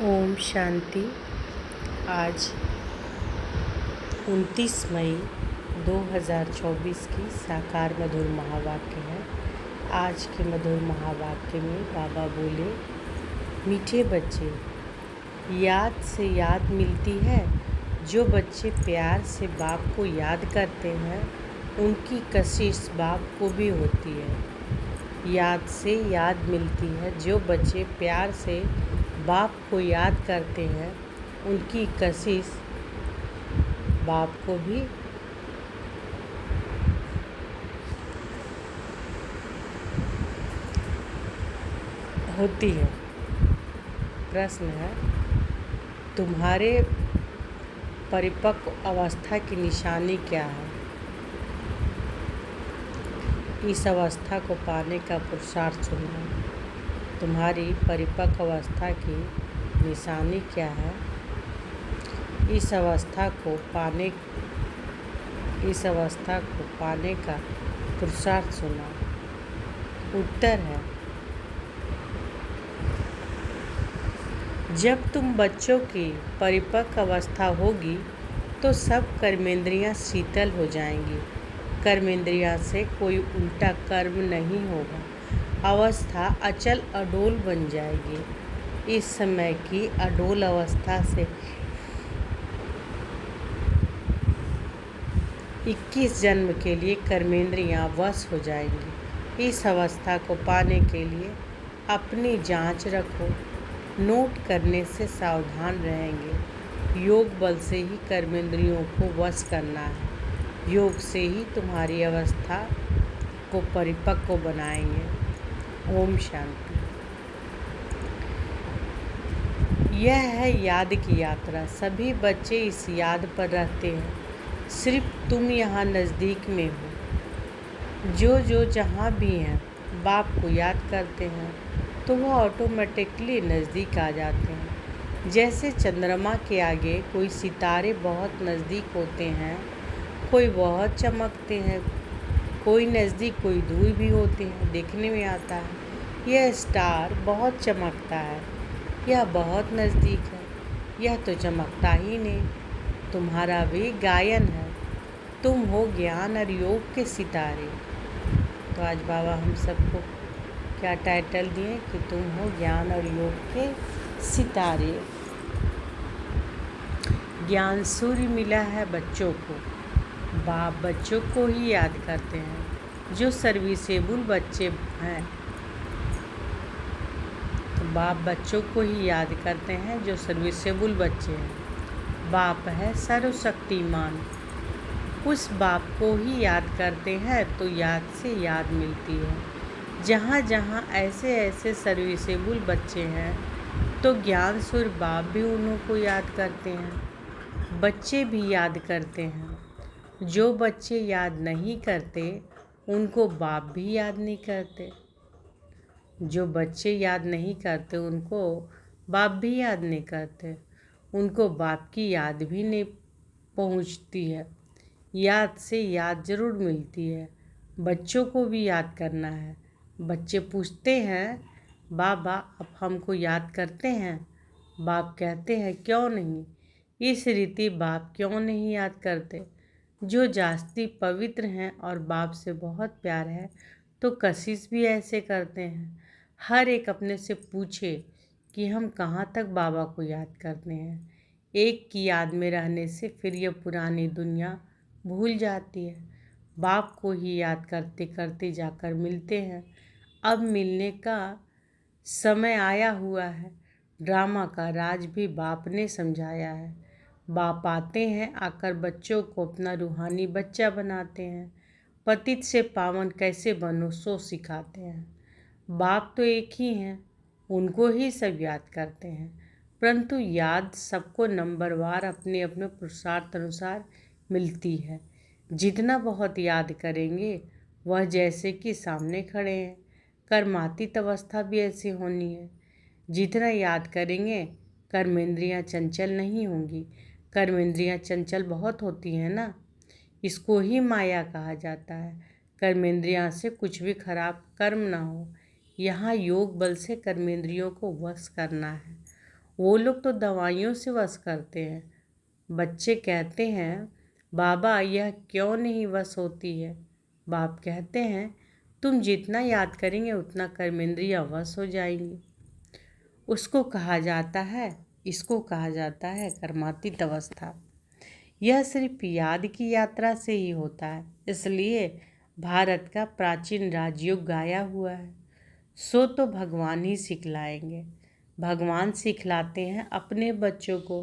ओम शांति। आज 29 मई 2024 की साकार मधुर महावाक्य है। आज के मधुर महावाक्य में बाबा बोले, मीठे बच्चे, याद से याद मिलती है। जो बच्चे प्यार से बाप को याद करते हैं उनकी कशिश बाप को भी होती है। याद से याद मिलती है। जो बच्चे प्यार से बाप को याद करते हैं उनकी कशिश बाप को भी होती है। प्रश्न है, तुम्हारे परिपक्व अवस्था की निशानी क्या है? इस अवस्था को पाने का पुरुषार्थ चुनना। तुम्हारी परिपक्व अवस्था की निशानी क्या है? इस अवस्था को पाने का पुरुषार्थ चुनना। उत्तर है, जब तुम बच्चों की परिपक्व अवस्था होगी तो सब कर्मेंद्रियां शीतल हो जाएंगी। कर्मेंद्रियां से कोई उल्टा कर्म नहीं होगा। अवस्था अचल अडोल बन जाएगी। इस समय की अडोल अवस्था से 21 जन्म के लिए कर्मेंद्रियां वश हो जाएंगी। इस अवस्था को पाने के लिए अपनी जांच रखो। नोट करने से सावधान रहेंगे। योग बल से ही कर्मेंद्रियों को वश करना है। योग से ही तुम्हारी अवस्था को परिपक्व बनाएंगे। ओम शांति। यह है याद की यात्रा। सभी बच्चे इस याद पर रहते हैं। सिर्फ तुम यहाँ नज़दीक में हो। जो जहाँ भी हैं बाप को याद करते हैं तो वह ऑटोमेटिकली नज़दीक आ जाते हैं। जैसे चंद्रमा के आगे कोई सितारे बहुत नज़दीक होते हैं, कोई बहुत चमकते हैं, कोई नज़दीक कोई दूर भी होते हैं। देखने में आता है यह स्टार बहुत चमकता है, यह बहुत नज़दीक है, यह तो चमकता ही नहीं। तुम्हारा भी गायन है। तुम हो ज्ञान और योग के सितारे। तो आज बाबा हम सबको क्या टाइटल दिए कि तुम हो ज्ञान और योग के सितारे। ज्ञान सूर्य मिला है बच्चों को। बाप बच्चों को ही याद करते हैं। जो सर्विसेबल बच्चे हैं तो बाप बच्चों को ही याद करते हैं जो सर्विसेबल बच्चे हैं। बाप है सर्वशक्तिमान। उस बाप को ही याद करते हैं तो याद से याद मिलती है। जहाँ जहाँ ऐसे ऐसे सर्विसेबल बच्चे हैं तो ज्ञान सूर्य बाप भी उन्हों को याद करते हैं। बच्चे भी याद करते हैं। जो बच्चे याद नहीं करते उनको बाप भी याद नहीं करते। जो बच्चे याद नहीं करते उनको बाप भी याद नहीं करते। उनको बाप की याद भी नहीं पहुंचती है। याद से याद ज़रूर मिलती है। बच्चों को भी याद करना है। बच्चे पूछते हैं, बाबा आप हमको याद करते हैं? बाप कहते हैं, क्यों नहीं। इस रीति बाप क्यों नहीं याद करते? जो जास्ती पवित्र हैं और बाप से बहुत प्यार है तो कशिश भी ऐसे करते हैं। हर एक अपने से पूछे कि हम कहाँ तक बाबा को याद करते हैं। एक की याद में रहने से फिर यह पुरानी दुनिया भूल जाती है। बाप को ही याद करते करते जाकर मिलते हैं। अब मिलने का समय आया हुआ है। ड्रामा का राज भी बाप ने समझाया है। बाप आते हैं, आकर बच्चों को अपना रूहानी बच्चा बनाते हैं। पतित से पावन कैसे बनो सो सिखाते हैं। बाप तो एक ही हैं, उनको ही सब याद करते हैं, परंतु याद सबको नंबरवार अपने अपने पुरुषार्थ अनुसार मिलती है। जितना बहुत याद करेंगे वह जैसे कि सामने खड़े हैं। कर्मातीत अवस्था भी ऐसी होनी है। जितना याद करेंगे कर्मेंद्रियां चंचल नहीं होंगी। कर्मेंद्रियां चंचल बहुत होती हैं ना, इसको ही माया कहा जाता है। कर्मेंद्रियां से कुछ भी खराब कर्म ना हो। यहाँ योग बल से कर्मेंद्रियों को वश करना है। वो लोग तो दवाइयों से वश करते हैं। बच्चे कहते हैं, बाबा यह क्यों नहीं वश होती है? बाप कहते हैं, तुम जितना याद करेंगे उतना कर्मेंद्रियां वश हो जाएंगी। इसको कहा जाता है कर्मातीत अवस्था। यह सिर्फ याद की यात्रा से ही होता है। इसलिए भारत का प्राचीन राजयोग गाया हुआ है। सो तो भगवान ही सिखलाएंगे। भगवान सिखलाते हैं अपने बच्चों को,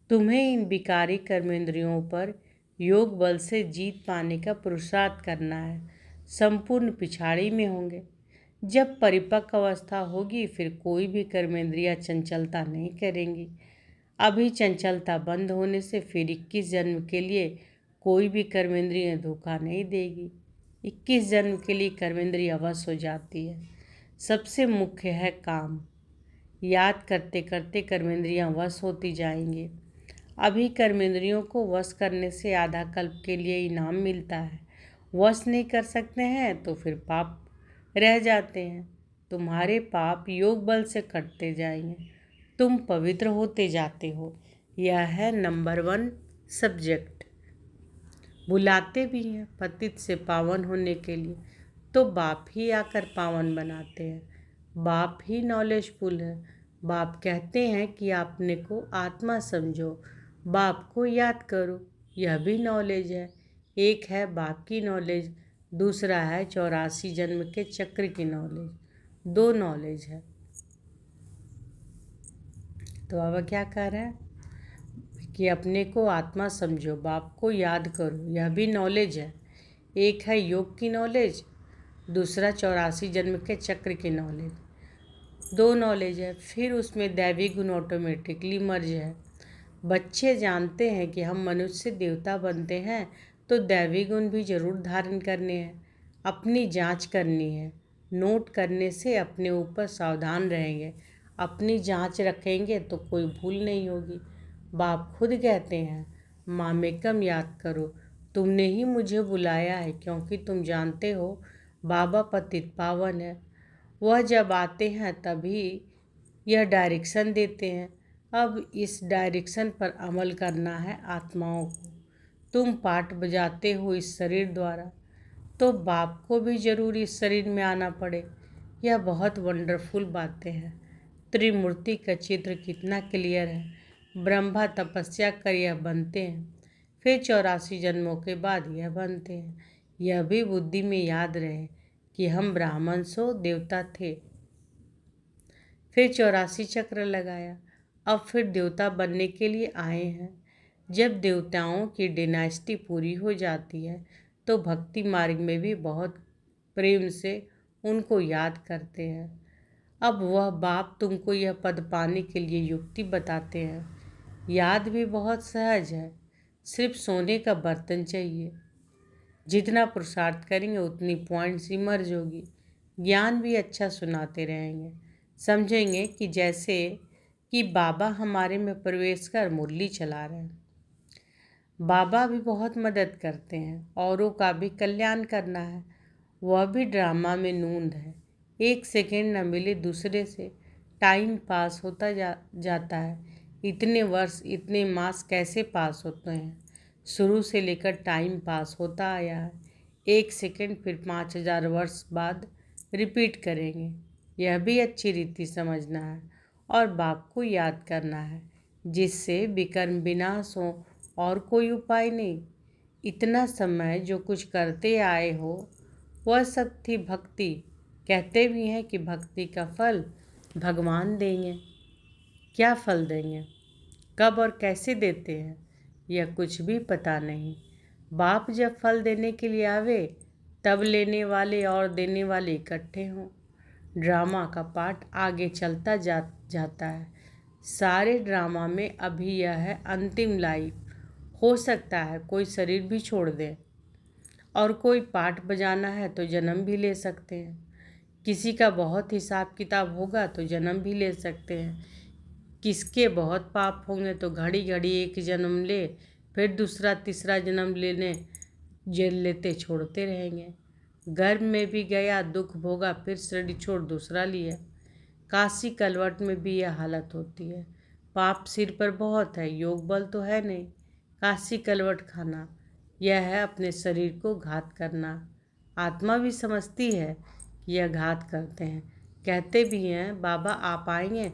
तुम्हें इन विकारी कर्मेंद्रियों पर योग बल से जीत पाने का पुरुषार्थ करना है। संपूर्ण पिछाड़ी में होंगे। जब परिपक्व अवस्था होगी फिर कोई भी कर्मेंद्रियां चंचलता नहीं करेंगी। अभी चंचलता बंद होने से फिर 21 जन्म के लिए कोई भी कर्मेंद्रिय धोखा नहीं देगी। 21 जन्म के लिए कर्मेंद्रिय अवश्य हो जाती है। सबसे मुख्य है काम। याद करते करते कर्मेंद्रियां वश होती जाएंगी। अभी कर्मेंद्रियों को वश करने से आधा कल्प के लिए इनाम मिलता है। वश नहीं कर सकते हैं तो फिर पाप रह जाते हैं। तुम्हारे पाप योग बल से कटते जाएंगे। तुम पवित्र होते जाते हो। यह है नंबर 1 सब्जेक्ट। बुलाते भी हैं पतित से पावन होने के लिए, तो बाप ही आकर पावन बनाते हैं। बाप ही नॉलेजफुल है। बाप कहते हैं कि आपने को आत्मा समझो, बाप को याद करो। यह भी नॉलेज है। एक है बाप की नॉलेज, दूसरा है 84 जन्म के चक्र की नॉलेज। 2 नॉलेज है। तो बाबा क्या कह रहे हैं कि अपने को आत्मा समझो, बाप को याद करो। यह भी नॉलेज है। एक है योग की नॉलेज, दूसरा 84 जन्म के चक्र की नॉलेज। 2 नॉलेज है। फिर उसमें दैवी गुण ऑटोमेटिकली मर्ज है। बच्चे जानते हैं कि हम मनुष्य से देवता बनते हैं तो दैवी गुण भी जरूर धारण करने हैं। अपनी जांच करनी है। नोट करने से अपने ऊपर सावधान रहेंगे। अपनी जांच रखेंगे तो कोई भूल नहीं होगी। बाप खुद कहते हैं, मामेकम याद करो, तुमने ही मुझे बुलाया है क्योंकि तुम जानते हो बाबा पतित पावन है। वह जब आते हैं तभी यह डायरेक्शन देते हैं। अब इस डायरेक्शन पर अमल करना है आत्माओं को। तुम पाठ बजाते हो इस शरीर द्वारा, तो बाप को भी जरूर इस शरीर में आना पड़े। यह बहुत वंडरफुल बातें हैं। त्रिमूर्ति का चित्र कितना क्लियर है। ब्रह्मा तपस्या कर यह बनते हैं, फिर 84 जन्मों के बाद यह बनते हैं। यह भी बुद्धि में याद रहे कि हम ब्राह्मण सो देवता थे, फिर 84 चक्र लगाया, अब फिर देवता बनने के लिए आए हैं। जब देवताओं की डिनास्टी पूरी हो जाती है तो भक्ति मार्ग में भी बहुत प्रेम से उनको याद करते हैं। अब वह बाप तुमको यह पद पाने के लिए युक्ति बताते हैं। याद भी बहुत सहज है। सिर्फ सोने का बर्तन चाहिए। जितना पुरुषार्थ करेंगे उतनी पॉइंट्स इमर्ज होगी। ज्ञान भी अच्छा सुनाते रहेंगे। समझेंगे कि जैसे कि बाबा हमारे में प्रवेश कर मुरली चला रहे हैं। बाबा भी बहुत मदद करते हैं। औरों का भी कल्याण करना है। वह भी ड्रामा में नूंद है। 1 सेकेंड न मिले दूसरे से टाइम पास होता जाता है। इतने वर्ष इतने मास कैसे पास होते हैं? शुरू से लेकर टाइम पास होता आया है। 1 सेकेंड फिर 5000 वर्ष बाद रिपीट करेंगे। यह भी अच्छी रीति समझना है और बाप को याद करना है, जिससे विकर्म विनाश हो और कोई उपाय नहीं। इतना समय जो कुछ करते आए हो वह सब थी भक्ति। कहते भी हैं कि भक्ति का फल भगवान देंगे। क्या फल देंगे, कब और कैसे देते हैं, यह कुछ भी पता नहीं। बाप जब फल देने के लिए आवे तब लेने वाले और देने वाले इकट्ठे हों। ड्रामा का पार्ट आगे चलता जाता है। सारे ड्रामा में अभी यह है अंतिम लाइफ। हो सकता है कोई शरीर भी छोड़ दे और कोई पाठ बजाना है तो जन्म भी ले सकते हैं। किसी का बहुत हिसाब किताब होगा तो जन्म भी ले सकते हैं। किसके बहुत पाप होंगे तो घड़ी घड़ी एक जन्म ले, फिर दूसरा तीसरा जन्म लेने जेल लेते छोड़ते रहेंगे। गर्भ में भी गया दुख भोगा, फिर शरीर छोड़ दूसरा लिया। काशी कलवट में भी यह हालत होती है। पाप सिर पर बहुत है, योग बल तो है नहीं। काशी कलवट खाना, यह है अपने शरीर को घात करना। आत्मा भी समझती है कि यह घात करते हैं, कहते भी हैं बाबा आप आएंगे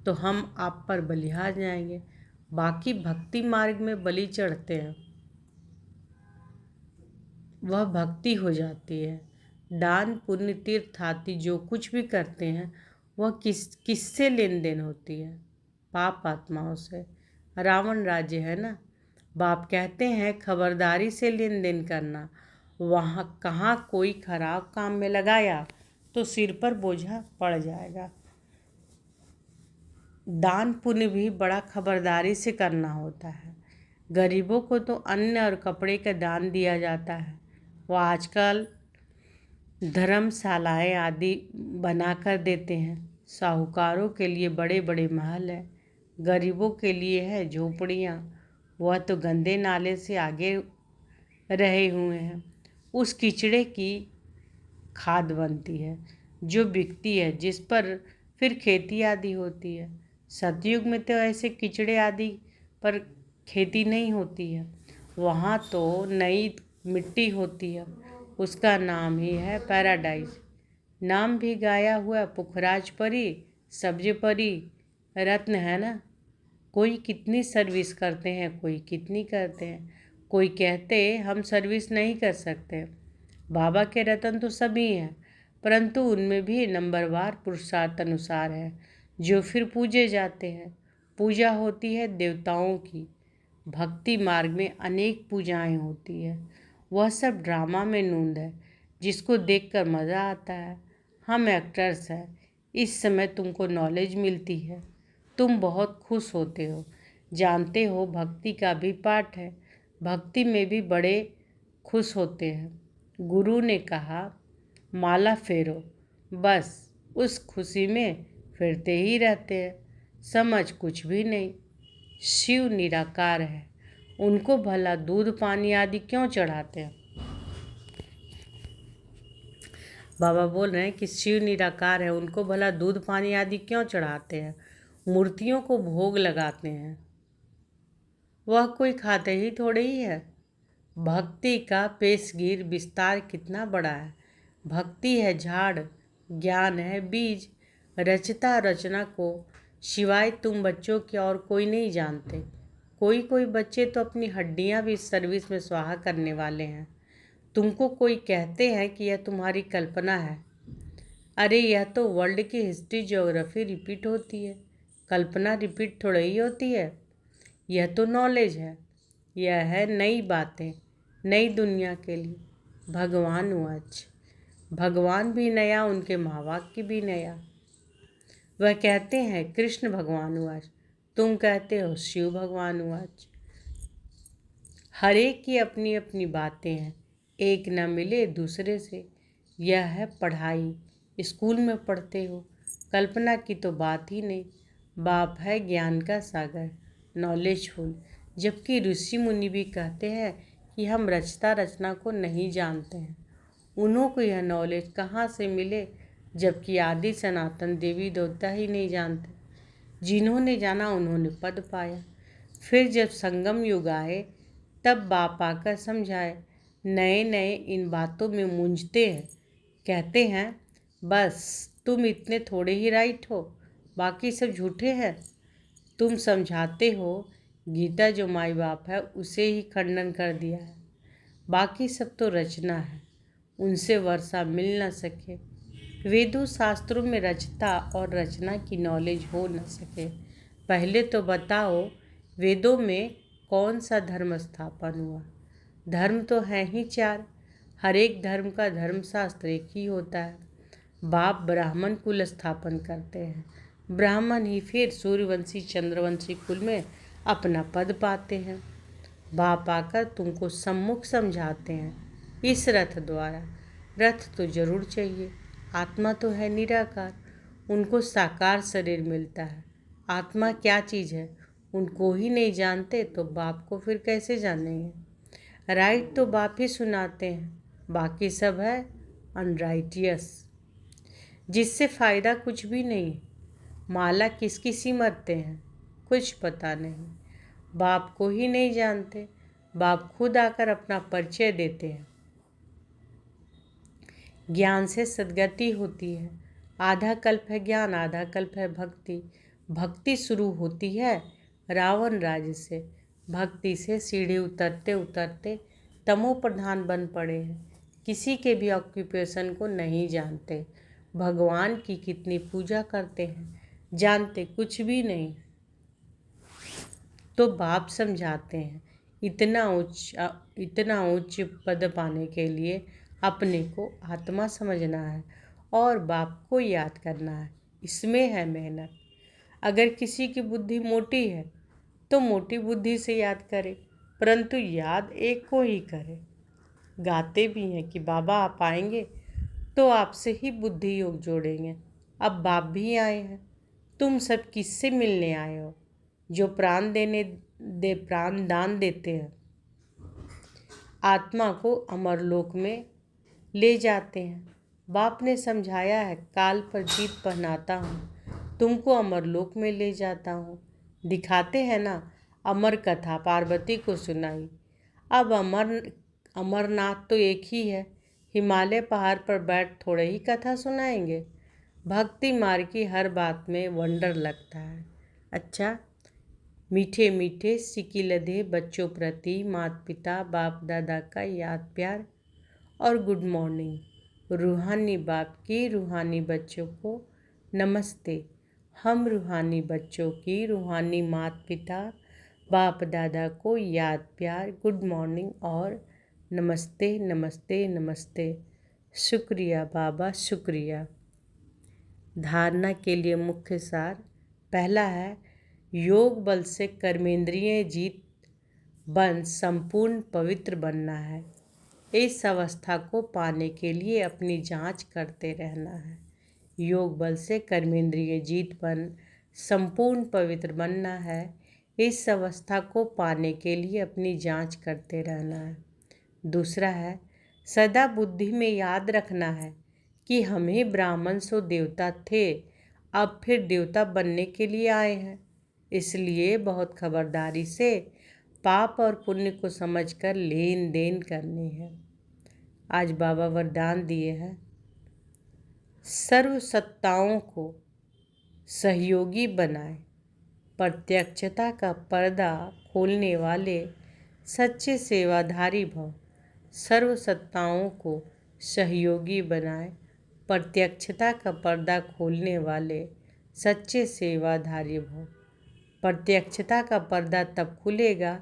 तो हम आप पर बलिहार जाएंगे। बाकी भक्ति मार्ग में बलि चढ़ते हैं, वह भक्ति हो जाती है। दान पुण्य तीर्थ आदि जो कुछ भी करते हैं वह किससे लेन देन होती है? पाप आत्माओं से। रावण राज्य है ना, बाप कहते हैं खबरदारी से लेन देन करना। वहाँ कहाँ कोई खराब काम में लगाया तो सिर पर बोझा पड़ जाएगा। दान पुण्य भी बड़ा खबरदारी से करना होता है। गरीबों को तो अन्न और कपड़े का दान दिया जाता है। वह आजकल धर्मशालाएँ आदि बनाकर देते हैं। साहूकारों के लिए बड़े बड़े महल हैं, गरीबों के लिए है झोपड़ियाँ। वह तो गंदे नाले से आगे रहे हुए हैं। उस कीचड़े की खाद बनती है जो बिकती है, जिस पर फिर खेती आदि होती है। सतयुग में तो ऐसे कीचड़े आदि पर खेती नहीं होती है, वहाँ तो नई मिट्टी होती है। उसका नाम ही है पैराडाइज। नाम भी गाया हुआ पुखराज परी, सब्ज परी, रत्न है ना। कोई कितनी सर्विस करते हैं, कोई कितनी करते हैं। कोई कहते हम सर्विस नहीं कर सकते। बाबा के रतन तो सभी हैं, परंतु उनमें भी नंबरवार पुरुषार्थ अनुसार है जो फिर पूजे जाते हैं। पूजा होती है देवताओं की। भक्ति मार्ग में अनेक पूजाएं होती है। वह सब ड्रामा में नूंद है जिसको देखकर मज़ा आता है। हम एक्टर्स हैं। इस समय तुमको नॉलेज मिलती है, तुम बहुत खुश होते हो। जानते हो भक्ति का भी पाठ है, भक्ति में भी बड़े खुश होते हैं। गुरु ने कहा माला फेरो, बस उस खुशी में फिरते ही रहते हैं, समझ कुछ भी नहीं। शिव निराकार है, उनको भला दूध पानी आदि क्यों चढ़ाते हैं? बाबा बोल रहे हैं कि शिव निराकार है, उनको भला दूध पानी आदि क्यों चढ़ाते हैं? मूर्तियों को भोग लगाते हैं, वह कोई खाते ही थोड़े ही है। भक्ति का पेशगीर विस्तार कितना बड़ा है। भक्ति है झाड़, ज्ञान है बीज। रचता रचना को सिवाय तुम बच्चों के और कोई नहीं जानते। कोई कोई बच्चे तो अपनी हड्डियां भी सर्विस में स्वाहा करने वाले हैं। तुमको कोई कहते हैं कि यह तुम्हारी कल्पना है। अरे यह तो वर्ल्ड की हिस्ट्री ज्योग्राफी रिपीट होती है, कल्पना रिपीट थोड़ी ही होती है। यह तो नॉलेज है, यह है नई बातें, नई दुनिया के लिए। भगवान वाच, भगवान भी नया, उनके माँ बाप की भी नया। वह कहते हैं कृष्ण भगवान वाच, तुम कहते हो शिव भगवान वाच। हर एक की अपनी अपनी बातें हैं, एक न मिले दूसरे से। यह है पढ़ाई, स्कूल में पढ़ते हो, कल्पना की तो बात ही नहीं। बाप है ज्ञान का सागर, नॉलेजफुल। जबकि ऋषि मुनि भी कहते हैं कि हम रचता रचना को नहीं जानते हैं। उन्हों को यह नॉलेज कहाँ से मिले, जबकि आदि सनातन देवी देवता ही नहीं जानते। जिन्होंने जाना उन्होंने पद पाया। फिर जब संगम युग आए तब बाप आकर समझाए। नए नए इन बातों में मूंझते हैं, कहते हैं बस तुम इतने थोड़े ही राइट हो, बाकी सब झूठे हैं। तुम समझाते हो गीता जो माई बाप है उसे ही खंडन कर दिया है, बाकी सब तो रचना है, उनसे वर्षा मिल न सके। वेदों शास्त्रों में रचता और रचना की नॉलेज हो न सके। पहले तो बताओ वेदों में कौन सा धर्म स्थापन हुआ? धर्म तो है ही चार, हर एक धर्म का धर्मशास्त्र एक ही होता है। बाप ब्राह्मण कुल स्थापन करते हैं, ब्राह्मण ही फिर सूर्यवंशी चंद्रवंशी कुल में अपना पद पाते हैं। बाप आकर तुमको सम्मुख समझाते हैं इस रथ द्वारा। रथ तो जरूर चाहिए, आत्मा तो है निराकार, उनको साकार शरीर मिलता है। आत्मा क्या चीज़ है उनको ही नहीं जानते तो बाप को फिर कैसे जानेंगे? राइट तो बाप ही सुनाते हैं, बाकी सब है अनराइटियस, जिससे फ़ायदा कुछ भी नहीं। माला किसकी सिमरते हैं, कुछ पता नहीं। बाप को ही नहीं जानते। बाप खुद आकर अपना परिचय देते हैं। ज्ञान से सद्गति होती है। आधा कल्प है ज्ञान, आधा कल्प है भक्ति। भक्ति शुरू होती है रावण राज्य से। भक्ति से सीढ़ी उतरते उतरते तमो प्रधान बन पड़े हैं। किसी के भी ऑक्यूपेशन को नहीं जानते। भगवान की कितनी पूजा करते हैं, जानते कुछ भी नहीं। तो बाप समझाते हैं, इतना उच्च पद पाने के लिए अपने को आत्मा समझना है और बाप को याद करना है। इसमें है मेहनत। अगर किसी की बुद्धि मोटी है तो मोटी बुद्धि से याद करे, परंतु याद एक को ही करे। गाते भी हैं कि बाबा आप आएंगे तो आपसे ही बुद्धि योग जोड़ेंगे। अब बाप भी आए हैं। तुम सब किससे मिलने आए हो? जो प्राण दान देते हैं, आत्मा को अमरलोक में ले जाते हैं। बाप ने समझाया है, काल पर जीत पहनाता हूँ, तुमको अमरलोक में ले जाता हूँ। दिखाते हैं ना, अमर कथा पार्वती को सुनाई। अब अमरनाथ तो एक ही है। हिमालय पहाड़ पर बैठ थोड़े ही कथा सुनाएंगे। भक्ति मार्ग की हर बात में वंडर लगता है। अच्छा, मीठे मीठे सिक्के लदे बच्चों प्रति माता पिता बाप दादा का याद प्यार और गुड मॉर्निंग। रूहानी बाप की रूहानी बच्चों को नमस्ते। हम रूहानी बच्चों की रूहानी माता पिता बाप दादा को याद प्यार गुड मॉर्निंग और नमस्ते नमस्ते नमस्ते। शुक्रिया बाबा, शुक्रिया। धारणा के लिए मुख्य सार। पहला है, योग बल से कर्मेंद्रिय जीत बन संपूर्ण पवित्र बनना है। इस अवस्था को पाने के लिए अपनी जांच करते रहना है। योग बल से कर्मेंद्रिय जीत बन संपूर्ण पवित्र बनना है। इस अवस्था को पाने के लिए अपनी जांच करते रहना है। दूसरा है, सदा बुद्धि में याद रखना है कि हम ही ब्राह्मण सो देवता थे, अब फिर देवता बनने के लिए आए हैं। इसलिए बहुत खबरदारी से पाप और पुण्य को समझकर लेन देन करनी है। आज बाबा वरदान दिए हैं, सर्व सत्ताओं को सहयोगी बनाए, प्रत्यक्षता का पर्दा खोलने वाले सच्चे सेवाधारी भव। सर्व सत्ताओं को सहयोगी बनाए, प्रत्यक्षता का पर्दा खोलने वाले सच्चे सेवाधारी भव। प्रत्यक्षता का पर्दा तब खुलेगा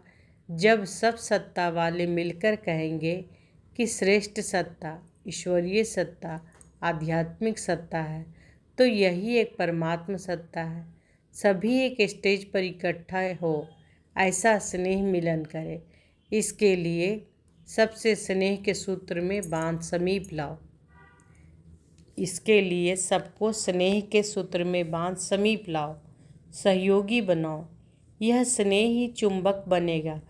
जब सब सत्ता वाले मिलकर कहेंगे कि श्रेष्ठ सत्ता, ईश्वरीय सत्ता, आध्यात्मिक सत्ता है, तो यही एक परमात्म सत्ता है। सभी एक स्टेज पर इकट्ठा हो, ऐसा स्नेह मिलन करे। इसके लिए सबसे स्नेह के सूत्र में बांध समीप लाओ। इसके लिए सबको स्नेह के सूत्र में बांध समीप लाओ, सहयोगी बनाओ। यह स्नेह ही चुंबक बनेगा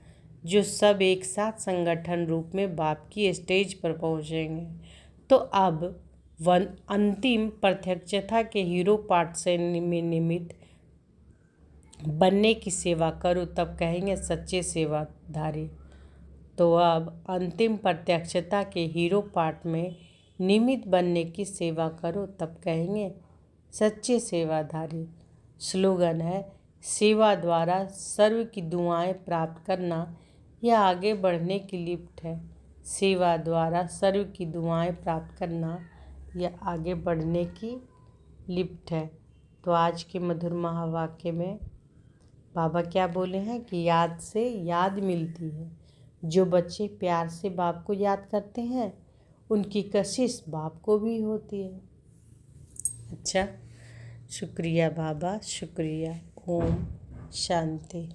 जो सब एक साथ संगठन रूप में बाप की स्टेज पर पहुंचेंगे। तो अब अंतिम प्रत्यक्षता के हीरो पार्ट से निमित्त बनने की सेवा करो, तब कहेंगे सच्चे सेवाधारी। तो अब अंतिम प्रत्यक्षता के हीरो पार्ट में निमित्त बनने की सेवा करो, तब कहेंगे सच्चे सेवाधारी। स्लोगन है, सेवा द्वारा सर्व की दुआएं प्राप्त करना यह आगे बढ़ने की लिफ्ट है। सेवा द्वारा सर्व की दुआएं प्राप्त करना यह आगे बढ़ने की लिफ्ट है। तो आज के मधुर महावाक्य में बाबा क्या बोले हैं कि याद से याद मिलती है। जो बच्चे प्यार से बाप को याद करते हैं, उनकी कशिश बाप को भी होती है। अच्छा, शुक्रिया बाबा, शुक्रिया। ओम शांति।